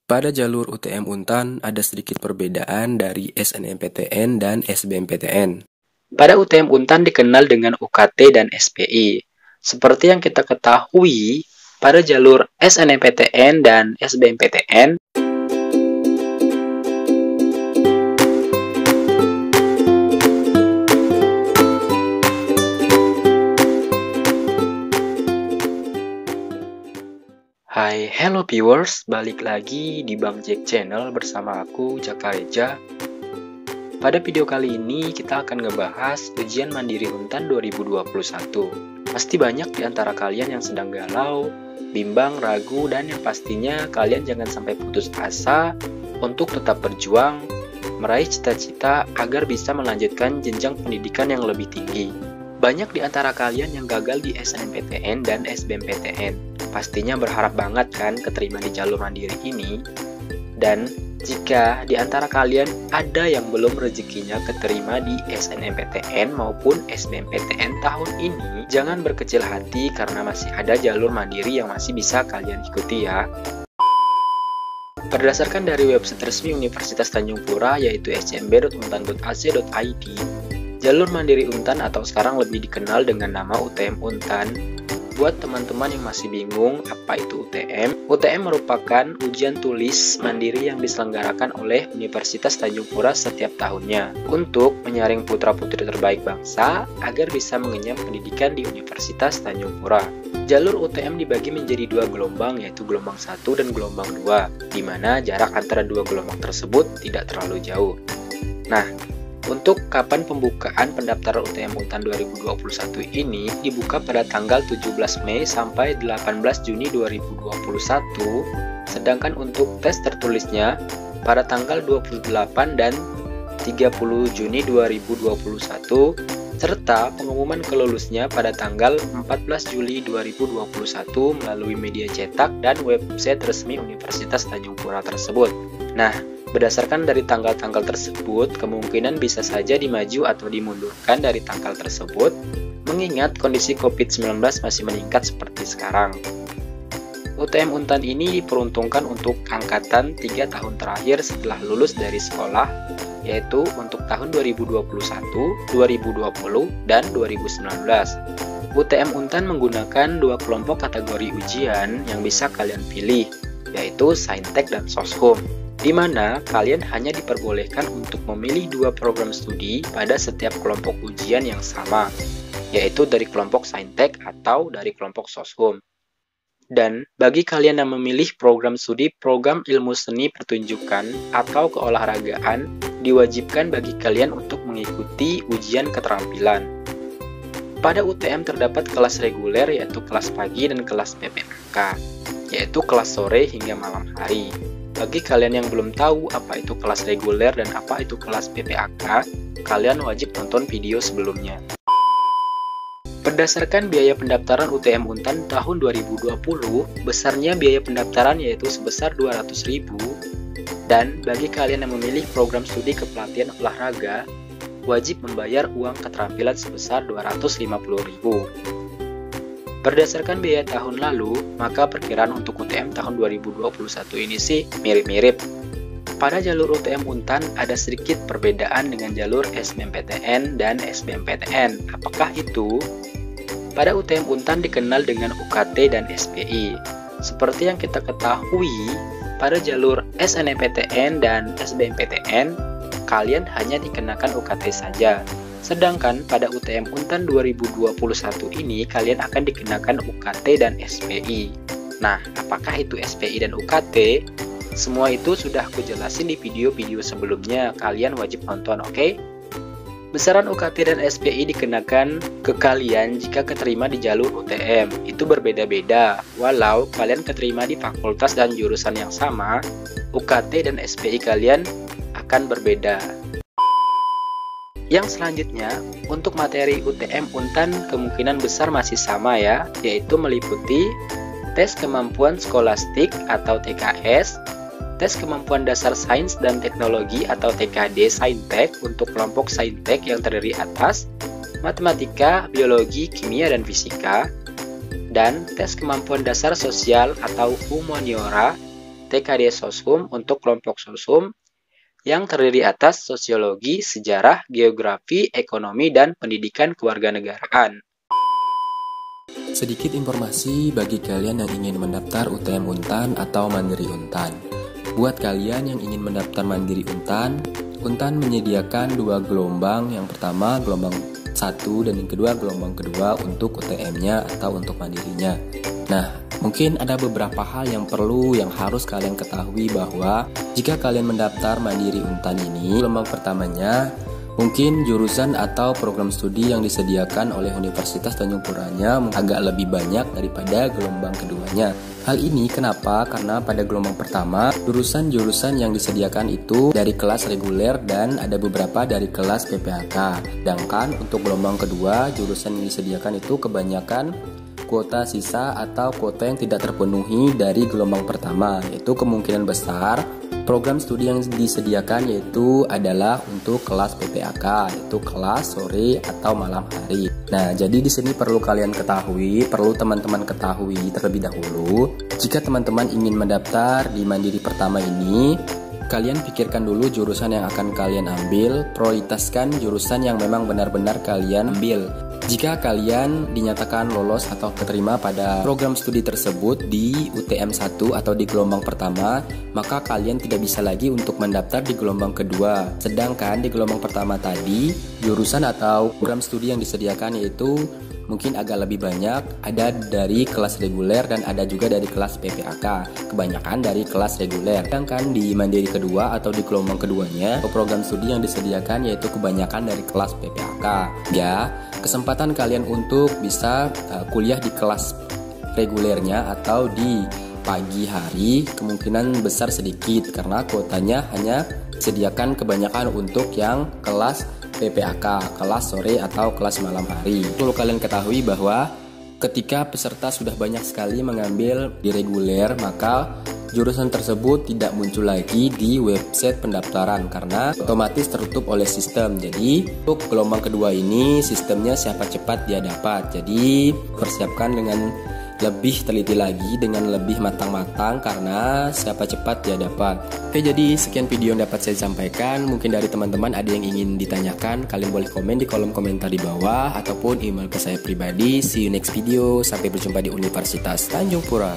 Pada jalur UTM Untan ada sedikit perbedaan dari SNMPTN dan SBMPTN. Pada UTM Untan dikenal dengan UKT dan SPI. Seperti yang kita ketahui, pada jalur SNMPTN dan SBMPTN, Hai, hello viewers, balik lagi di Bang Jack Channel bersama aku, Jaka Reja. Pada video kali ini kita akan ngebahas ujian mandiri Untan 2021. Pasti banyak di antara kalian yang sedang galau, bimbang, ragu, dan yang pastinya kalian jangan sampai putus asa untuk tetap berjuang, meraih cita-cita agar bisa melanjutkan jenjang pendidikan yang lebih tinggi. Banyak di antara kalian yang gagal di SNMPTN dan SBMPTN. Pastinya berharap banget kan keterima di jalur mandiri ini. Dan jika di antara kalian ada yang belum rezekinya keterima di SNMPTN maupun SBMPTN tahun ini, jangan berkecil hati karena masih ada jalur mandiri yang masih bisa kalian ikuti ya. Berdasarkan dari website resmi Universitas Tanjung Pura yaitu smb.untan.ac.id, jalur mandiri Untan atau sekarang lebih dikenal dengan nama UTM Untan. Buat teman-teman yang masih bingung apa itu UTM, UTM merupakan ujian tulis mandiri yang diselenggarakan oleh Universitas Tanjung Pura setiap tahunnya untuk menyaring putra-putri terbaik bangsa agar bisa mengenyam pendidikan di Universitas Tanjung Pura. Jalur UTM dibagi menjadi dua gelombang yaitu gelombang 1 dan gelombang 2, di mana jarak antara dua gelombang tersebut tidak terlalu jauh. Nah, untuk kapan pembukaan pendaftaran UTM Untan 2021 ini dibuka pada tanggal 17 Mei sampai 18 Juni 2021, sedangkan untuk tes tertulisnya pada tanggal 28 dan 30 Juni 2021, serta pengumuman kelulusnya pada tanggal 14 Juli 2021 melalui media cetak dan website resmi Universitas Tanjung Pura tersebut. Nah, berdasarkan dari tanggal-tanggal tersebut, kemungkinan bisa saja dimaju atau dimundurkan dari tanggal tersebut, mengingat kondisi COVID-19 masih meningkat seperti sekarang. UTM Untan ini diperuntukkan untuk angkatan 3 tahun terakhir setelah lulus dari sekolah, yaitu untuk tahun 2021, 2020, dan 2019. UTM Untan menggunakan dua kelompok kategori ujian yang bisa kalian pilih, yaitu Saintek dan Soshum, di mana kalian hanya diperbolehkan untuk memilih dua program studi pada setiap kelompok ujian yang sama, yaitu dari kelompok Saintek atau dari kelompok Soshum. Dan bagi kalian yang memilih program studi program ilmu seni pertunjukan atau keolahragaan, diwajibkan bagi kalian untuk mengikuti ujian keterampilan. Pada UTM terdapat kelas reguler yaitu kelas pagi dan kelas PPAK, yaitu kelas sore hingga malam hari. Bagi kalian yang belum tahu apa itu kelas reguler dan apa itu kelas PPAK, kalian wajib nonton video sebelumnya. Berdasarkan biaya pendaftaran UTM Untan tahun 2020, besarnya biaya pendaftaran yaitu sebesar 200.000, dan bagi kalian yang memilih program studi kepelatihan olahraga, wajib membayar uang keterampilan sebesar 250.000. Berdasarkan biaya tahun lalu, maka perkiraan untuk UTM tahun 2021 ini sih mirip-mirip. Pada jalur UTM Untan ada sedikit perbedaan dengan jalur SBMPTN dan SBMPTN. Apakah itu? Pada UTM Untan dikenal dengan UKT dan SPI. Seperti yang kita ketahui, pada jalur SNMPTN dan SBMPTN, kalian hanya dikenakan UKT saja. Sedangkan pada UTM Untan 2021 ini kalian akan dikenakan UKT dan SPI. Nah, apakah itu SPI dan UKT? Semua itu sudah aku jelasin di video-video sebelumnya, kalian wajib nonton, oke? Besaran UKT dan SPI dikenakan ke kalian jika keterima di jalur UTM. Itu berbeda-beda, walau kalian keterima di fakultas dan jurusan yang sama, UKT dan SPI kalian akan berbeda. Yang selanjutnya, untuk materi UTM Untan kemungkinan besar masih sama ya, yaitu meliputi tes kemampuan skolastik atau TKS, tes kemampuan dasar sains dan teknologi atau TKD Saintek untuk kelompok Saintek yang terdiri atas matematika, biologi, kimia, dan fisika, dan tes kemampuan dasar sosial atau humaniora TKD Soshum untuk kelompok Soshum yang terdiri atas sosiologi, sejarah, geografi, ekonomi, dan pendidikan kewarganegaraan. Sedikit informasi bagi kalian yang ingin mendaftar UTM Untan atau Mandiri Untan. Buat kalian yang ingin mendaftar Mandiri Untan, Untan menyediakan 2 gelombang. Yang pertama gelombang 1 dan yang kedua gelombang kedua untuk UTM-nya atau untuk mandirinya. Nah, mungkin ada beberapa hal yang harus kalian ketahui bahwa jika kalian mendaftar Mandiri Untan ini, gelombang pertamanya mungkin jurusan atau program studi yang disediakan oleh Universitas Tanjung Puranya agak lebih banyak daripada gelombang keduanya. Hal ini kenapa? Karena pada gelombang pertama, jurusan-jurusan yang disediakan itu dari kelas reguler dan ada beberapa dari kelas PPAK. Sedangkan untuk gelombang kedua, jurusan yang disediakan itu kebanyakan kuota sisa atau kuota yang tidak terpenuhi dari gelombang pertama, yaitu kemungkinan besar program studi yang disediakan yaitu adalah untuk kelas PPAK, yaitu kelas sore atau malam hari. Nah, jadi di sini perlu teman-teman ketahui terlebih dahulu, jika teman-teman ingin mendaftar di Mandiri pertama ini, kalian pikirkan dulu jurusan yang akan kalian ambil, prioritaskan jurusan yang memang benar-benar kalian ambil. Jika kalian dinyatakan lolos atau keterima pada program studi tersebut di UTM 1 atau di gelombang pertama, maka kalian tidak bisa lagi untuk mendaftar di gelombang kedua. Sedangkan di gelombang pertama tadi, jurusan atau program studi yang disediakan yaitu mungkin agak lebih banyak, ada dari kelas reguler dan ada juga dari kelas PPAK. Kebanyakan dari kelas reguler. Sedangkan di Mandiri kedua atau di gelombang keduanya, program studi yang disediakan yaitu kebanyakan dari kelas PPAK. Ya, kesempatan kalian untuk bisa kuliah di kelas regulernya atau di pagi hari kemungkinan besar sedikit karena kuotanya hanya disediakan kebanyakan untuk yang kelas PPAK, kelas sore atau kelas malam hari. Perlu kalian ketahui bahwa ketika peserta sudah banyak sekali mengambil di reguler, maka jurusan tersebut tidak muncul lagi di website pendaftaran karena otomatis tertutup oleh sistem. Jadi untuk gelombang kedua ini sistemnya siapa cepat dia dapat. Jadi persiapkan dengan lebih teliti lagi, dengan lebih matang-matang karena siapa cepat dia dapat. Oke, jadi sekian video yang dapat saya sampaikan. Mungkin dari teman-teman ada yang ingin ditanyakan, kalian boleh komen di kolom komentar di bawah ataupun email ke saya pribadi. See you next video. Sampai berjumpa di Universitas Tanjung Pura.